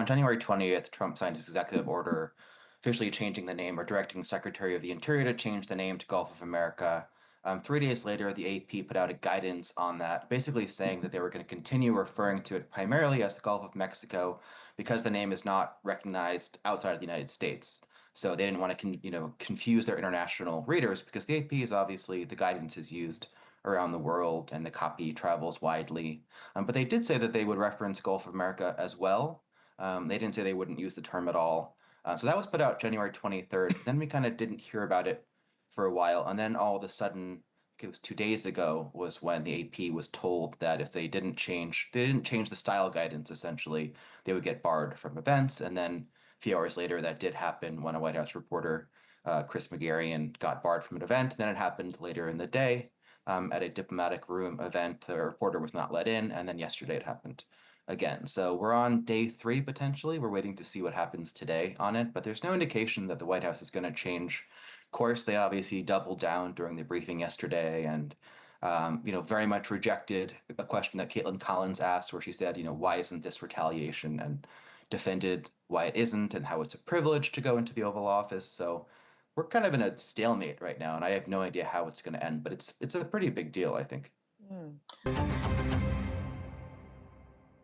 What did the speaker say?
on January 20th, Trump signed his executive order officially changing the name or directing Secretary of the Interior to change the name to Gulf of America. 3 days later, the AP put out a guidance on that, basically saying that they were going to continue referring to it primarily as the Gulf of Mexico because the name is not recognized outside of the United States. So they didn't want to, confuse their international readers because the AP is obviously the guidance is used around the world and the copy travels widely. But they did say that they would reference Gulf of America as well. They didn't say they wouldn't use the term at all. So that was put out January 23rd. Then we kind of didn't hear about it for a while. And then all of a sudden, it was 2 days ago, was when the AP was told that if they didn't change the style guidance, essentially, they would get barred from events. And then a few hours later, that did happen when a White House reporter, Chris Magarian, got barred from an event. Then it happened later in the day at a diplomatic room event. The reporter was not let in, and then yesterday it happened again. So we're on day three potentially. We're waiting to see what happens today on it, but there's no indication that the White House is going to change course. They obviously doubled down during the briefing yesterday and very much rejected a question that Caitlin Collins asked, where she said, why isn't this retaliation? And defended why it isn't and how it's a privilege to go into the Oval Office. So we're kind of in a stalemate right now, and I have no idea how it's going to end, but it's a pretty big deal, I think. Mm.